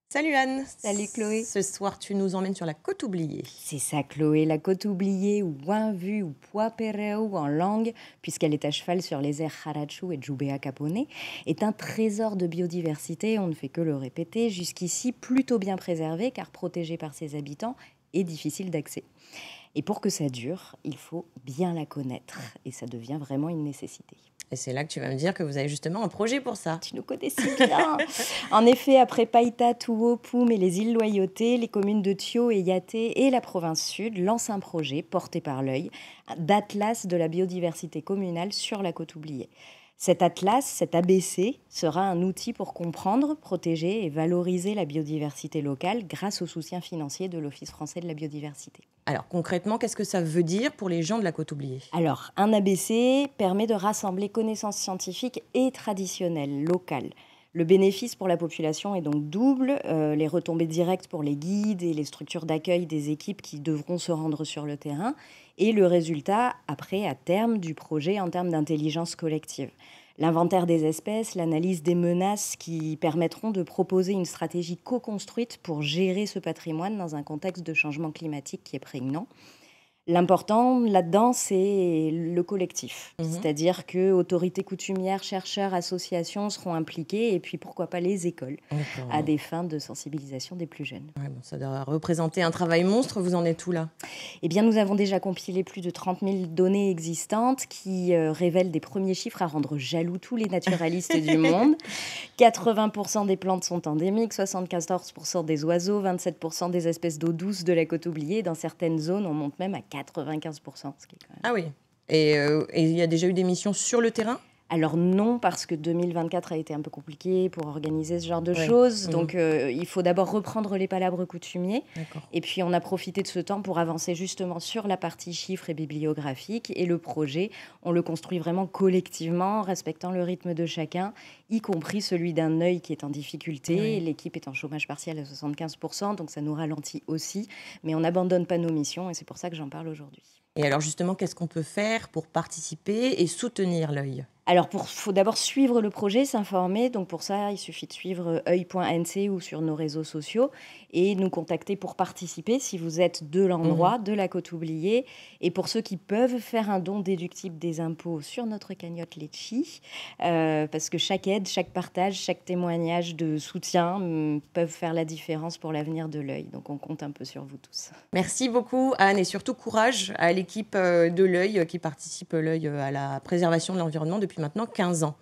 Salut Anne, Salut Chloé. ce soir tu nous emmènes sur la côte oubliée. C'est ça Chloé, la côte oubliée ou Ouinvu ou Puapereu en langue, puisqu'elle est à cheval sur les airs Harachu et Jubea Capone, est un trésor de biodiversité, on ne fait que le répéter, jusqu'ici plutôt bien préservé car protégé par ses habitants et difficile d'accès. Et pour que ça dure, il faut bien la connaître et ça devient vraiment une nécessité. Et c'est là que tu vas me dire que vous avez justement un projet pour ça. Tu nous connais si bien. En effet, après Païta, Tuo, Poum et les îles Loyauté, les communes de Thio et Yaté et la province sud lancent un projet porté par l'œil d'atlas de la biodiversité communale sur la côte oubliée. Cet atlas, cet ABC, sera un outil pour comprendre, protéger et valoriser la biodiversité locale grâce au soutien financier de l'Office français de la biodiversité. Alors concrètement, qu'est-ce que ça veut dire pour les gens de la côte oubliée? Alors, un ABC permet de rassembler connaissances scientifiques et traditionnelles, locales. Le bénéfice pour la population est donc double, les retombées directes pour les guides et les structures d'accueil des équipes qui devront se rendre sur le terrain, et le résultat, après, à terme, du projet en termes d'intelligence collective. L'inventaire des espèces, l'analyse des menaces qui permettront de proposer une stratégie co-construite pour gérer ce patrimoine dans un contexte de changement climatique qui est prégnant. L'important là-dedans, c'est le collectif. Mhm. C'est-à-dire que autorités coutumières, chercheurs, associations seront impliqués et puis pourquoi pas les écoles à des fins de sensibilisation des plus jeunes. Ouais, bon, ça doit représenter un travail monstre, vous en êtes où là? Eh bien, nous avons déjà compilé plus de 30 000 données existantes qui révèlent des premiers chiffres à rendre jaloux tous les naturalistes du monde. 80% des plantes sont endémiques, 74% des oiseaux, 27% des espèces d'eau douce de la côte oubliée. Dans certaines zones, on monte même à 95%, ce qui est quand même... Ah oui. Et il y a déjà eu des missions sur le terrain? Alors non, parce que 2024 a été un peu compliqué pour organiser ce genre de Ouais. choses. Mhm. Donc il faut d'abord reprendre les palabres coutumiers. D'accord. Et puis on a profité de ce temps pour avancer justement sur la partie chiffres et bibliographique. Et le projet, on le construit vraiment collectivement, respectant le rythme de chacun, y compris celui d'un œil qui est en difficulté. Ouais. L'équipe est en chômage partiel à 75%, donc ça nous ralentit aussi. Mais on n'abandonne pas nos missions et c'est pour ça que j'en parle aujourd'hui. Et alors justement, qu'est-ce qu'on peut faire pour participer et soutenir l'œil? Alors, il faut d'abord suivre le projet, s'informer. Donc, pour ça, il suffit de suivre œil.nc ou sur nos réseaux sociaux et nous contacter pour participer si vous êtes de l'endroit, de la côte oubliée. Et pour ceux qui peuvent faire un don déductible des impôts sur notre cagnotte Litchi, parce que chaque aide, chaque partage, chaque témoignage de soutien peuvent faire la différence pour l'avenir de l'œil. Donc, on compte un peu sur vous tous. Merci beaucoup Anne et surtout courage à l'équipe de l'œil qui participe l'œil à la préservation de l'environnement depuis maintenant 15 ans.